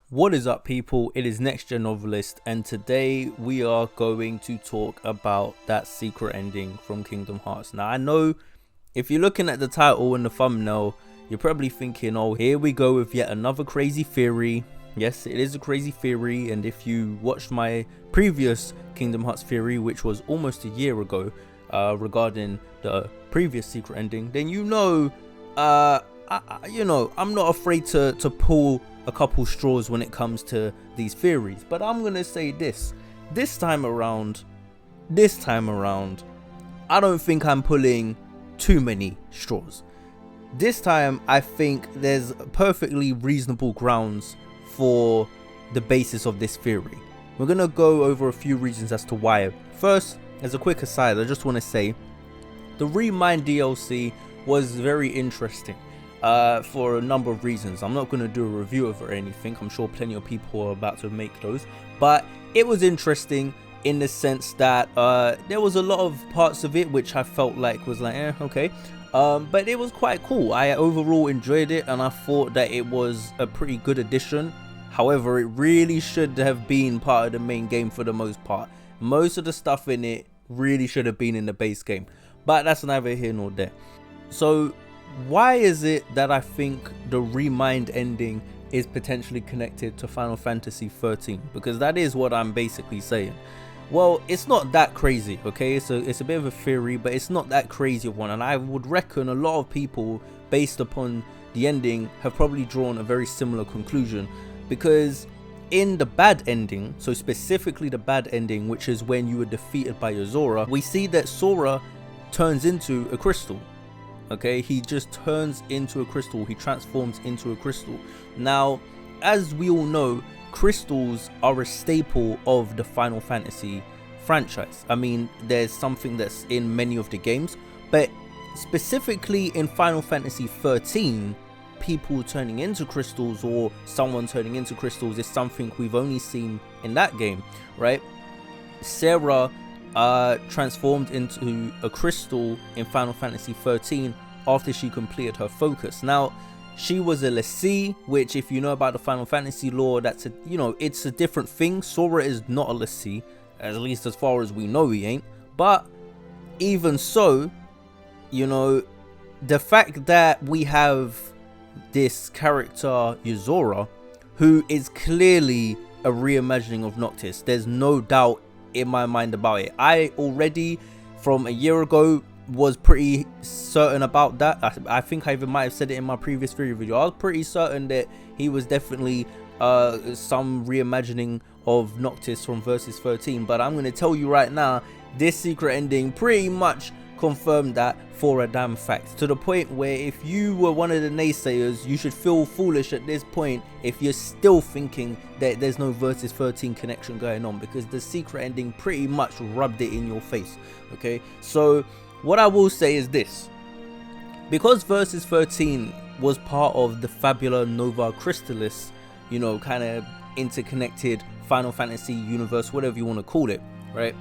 What is up, people? It is NextGenNovelist, and today we are going to talk about that secret ending from Kingdom Hearts. Now, I know if you're looking at the title and the thumbnail, you're probably thinking, oh, here we go with yet another crazy theory. Yes, it is a crazy theory, and if you watched my previous Kingdom Hearts theory, which was almost a year ago, regarding the previous secret ending, then I'm not afraid to pull a couple straws when it comes to these theories. But I'm gonna say this time around, I don't think I'm pulling too many straws. This time I think there's perfectly reasonable grounds for the basis of this theory. We're gonna go over a few reasons as to why. First, as a quick aside, I just want to say the ReMind DLC was very interesting for a number of reasons. I'm not going to do a review of it or anything. I'm sure plenty of people are about to make those, but it was interesting in the sense that there was a lot of parts of it which I felt like was like okay, but it was quite cool. I overall enjoyed it, and I thought that it was a pretty good addition. However, it really should have been part of the main game for the most part. Most of the stuff in it really should have been in the base game, but that's neither here nor there. So why is it that I think the ReMind ending is potentially connected to Final Fantasy XIII? Because that is what I'm basically saying. Well, it's not that crazy, okay? It's a bit of a theory, but it's not that crazy of one. And I would reckon a lot of people, based upon the ending, have probably drawn a very similar conclusion. Because in the bad ending, so specifically the bad ending, which is when you were defeated by Yozora, we see that Sora turns into a crystal. Okay, he just turns into a crystal. He transforms into a crystal. Now, as we all know, crystals are a staple of the Final Fantasy franchise. I mean, there's something that's in many of the games, but specifically in Final Fantasy XIII, people turning into crystals or someone turning into crystals is something we've only seen in that game, right? Sarah transformed into a crystal in Final Fantasy XIII after she completed her focus. Now, she was a lessee, which, if you know about the Final Fantasy lore, that's it's a different thing. Sora is not a lessee, at least as far as we know he ain't. But even so, the fact that we have this character Yozora, who is clearly a reimagining of Noctis, there's no doubt in my mind about it. I already, from a year ago, was pretty certain about that. I think I even might have said it in my previous video. I was pretty certain that he was definitely some reimagining of Noctis from Versus 13. But I'm going to tell you right now, this secret ending pretty much confirmed that for a damn fact, to the point where if you were one of the naysayers, you should feel foolish at this point if you're still thinking that there's no Versus 13 connection going on, because the secret ending pretty much rubbed it in your face. Okay, so what I will say is this: because Versus 13 was part of the Fabula Nova Crystallis, kind of interconnected Final Fantasy universe, whatever you want to call it, right?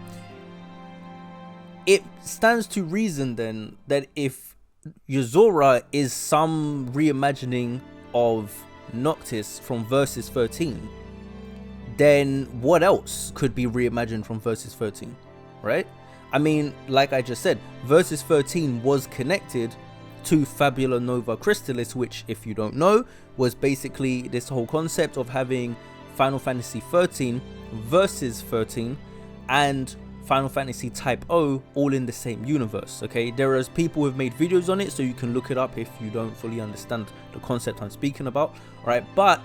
It stands to reason then that if Yozora is some reimagining of Noctis from Versus 13, then what else could be reimagined from Versus 13, right? I mean, like I just said, Versus 13 was connected to Fabula Nova Crystallis, which, if you don't know, was basically this whole concept of having Final Fantasy 13 Versus 13 and Final Fantasy Type O all in the same universe. Okay, there are people who have made videos on it, so you can look it up if you don't fully understand the concept I'm speaking about. All right, but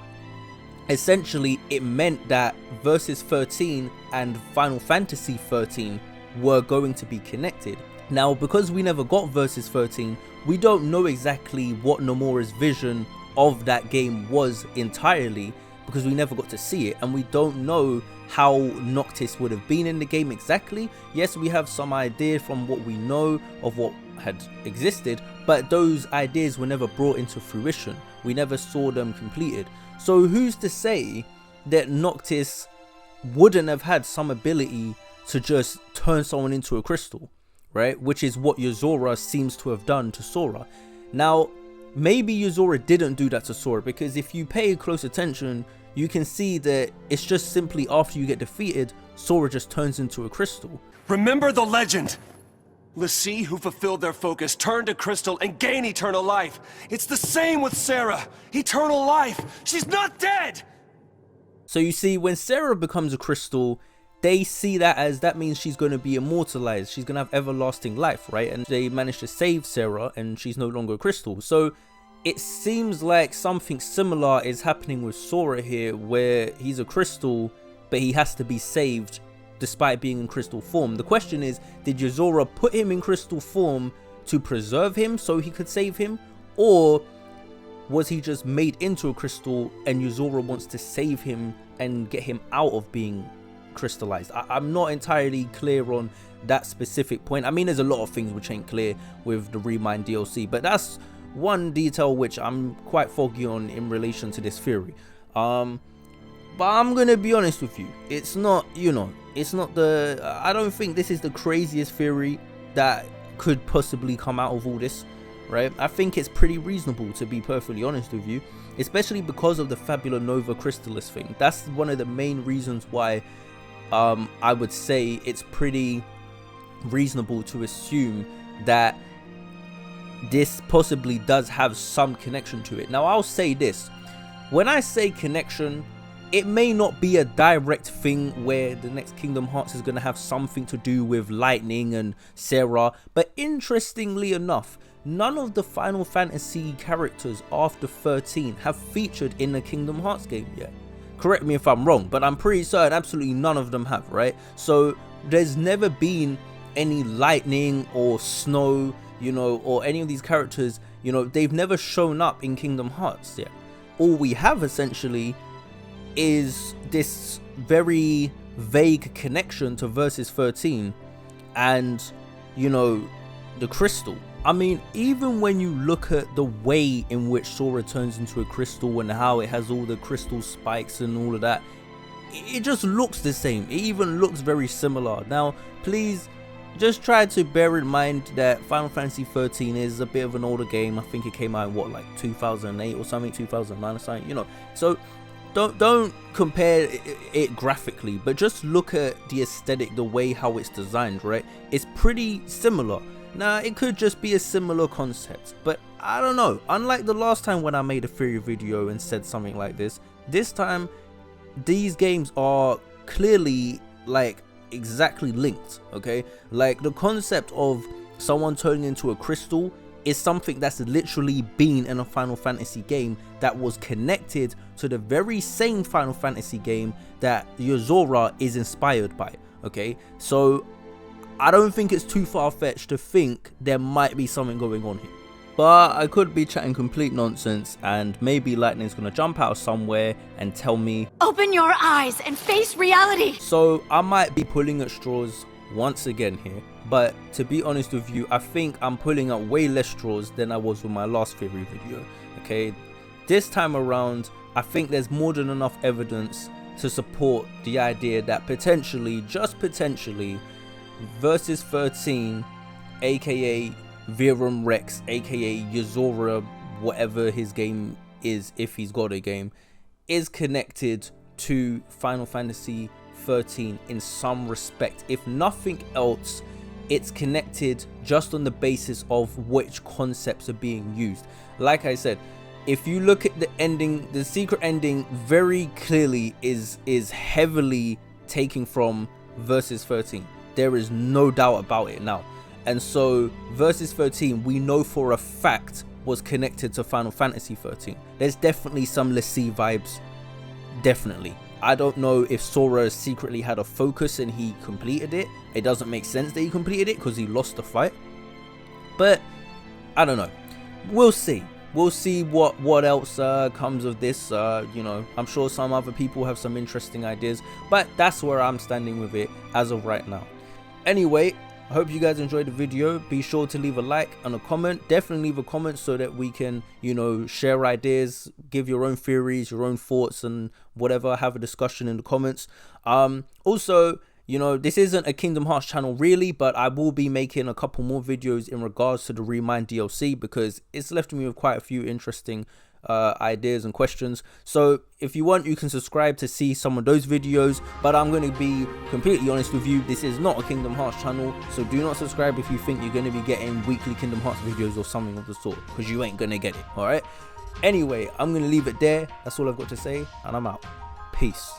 essentially it meant that Versus 13 and Final Fantasy 13 were going to be connected. Now, because we never got Versus 13, we don't know exactly what Nomura's vision of that game was entirely, because we never got to see it, and we don't know how Noctis would have been in the game exactly. Yes, we have some idea from what we know of what had existed, but those ideas were never brought into fruition. We never saw them completed. So who's to say that Noctis wouldn't have had some ability to just turn someone into a crystal, right? Which is what Yozora seems to have done to Sora. Now, maybe Yozora didn't do that to Sora, because if you pay close attention, you can see that it's just simply after you get defeated, Sora just turns into a crystal. Remember the legend! L'Cie who fulfilled their focus turned to crystal and gained eternal life. It's the same with Sarah. Eternal life. She's not dead! So you see, when Sarah becomes a crystal, they see that means she's going to be immortalized. She's going to have everlasting life, right? And they managed to save Sarah and she's no longer a crystal. So it seems like something similar is happening with Sora here, where he's a crystal, but he has to be saved despite being in crystal form. The question is, did Yozora put him in crystal form to preserve him so he could save him? Or was he just made into a crystal and Yozora wants to save him and get him out of being crystallized? I'm not entirely clear on that specific point. I mean, there's a lot of things which ain't clear with the ReMind DLC, but that's one detail which I'm quite foggy on in relation to this theory. But I'm gonna be honest with you, it's not, you know, it's not the, I don't think this is the craziest theory that could possibly come out of all this, right? I think it's pretty reasonable, to be perfectly honest with you, especially because of the Fabula Nova Crystallis thing. That's one of the main reasons why I would say it's pretty reasonable to assume that this possibly does have some connection to it. Now, I'll say this, when I say connection, it may not be a direct thing where the next Kingdom Hearts is going to have something to do with Lightning and Sarah, but interestingly enough, none of the Final Fantasy characters after 13 have featured in the Kingdom Hearts game yet. Correct me if I'm wrong, but I'm pretty certain absolutely none of them have, right? So there's never been any Lightning or Snow, you know, or any of these characters, you know, they've never shown up in Kingdom Hearts yet. All we have essentially is this very vague connection to Versus 13 and, you know, the crystal. I mean, even when you look at the way in which Sora turns into a crystal and how it has all the crystal spikes and all of that, it just looks the same. It even looks very similar. Now, please just try to bear in mind that Final Fantasy 13 is a bit of an older game. I think it came out in what, like 2008 or something, 2009 or something, you know. So don't compare it graphically, but just look at the aesthetic, the way how it's designed, right? It's pretty similar. Now, it could just be a similar concept, but I don't know. Unlike the last time when I made a theory video and said something like this time these games are clearly like exactly linked, okay? Like the concept of someone turning into a crystal is something that's literally been in a Final Fantasy game that was connected to the very same Final Fantasy game that Yozora is inspired by, okay? So I don't think it's too far-fetched to think there might be something going on here. But I could be chatting complete nonsense and maybe Lightning's gonna jump out somewhere and tell me, open your eyes and face reality. So I might be pulling at straws once again here. But to be honest with you, I think I'm pulling out way less straws than I was with my last theory video, okay? This time around, I think there's more than enough evidence to support the idea that potentially, just potentially, Versus 13, aka Virum Rex, aka Yozora, whatever his game is, if he's got a game, is connected to Final Fantasy 13 in some respect. If nothing else, it's connected just on the basis of which concepts are being used. Like I said, if you look at the ending, the secret ending very clearly is heavily taken from Versus 13. There is no doubt about it now. And so Versus 13, we know for a fact, was connected to Final Fantasy 13. There's definitely some L'Cie vibes, definitely. I don't know if Sora secretly had a focus and he completed it. It doesn't make sense that he completed it because he lost the fight. But I don't know. We'll see. We'll see what else comes of this. You know, I'm sure some other people have some interesting ideas, but that's where I'm standing with it as of right now. Anyway, I hope you guys enjoyed the video. Be sure to leave a like and a comment. Definitely leave a comment so that we can, you know, share ideas, give your own theories, your own thoughts and whatever. Have a discussion in the comments. Also, you know, this isn't a Kingdom Hearts channel really, but I will be making a couple more videos in regards to the ReMind DLC because it's left me with quite a few interesting ideas and questions. So if you want, you can subscribe to see some of those videos, but I'm going to be completely honest with you, this is not a Kingdom Hearts channel, so do not subscribe if you think you're going to be getting weekly Kingdom Hearts videos or something of the sort, because you ain't going to get it. All right, anyway, I'm going to leave it there. That's all I've got to say, and I'm out. Peace.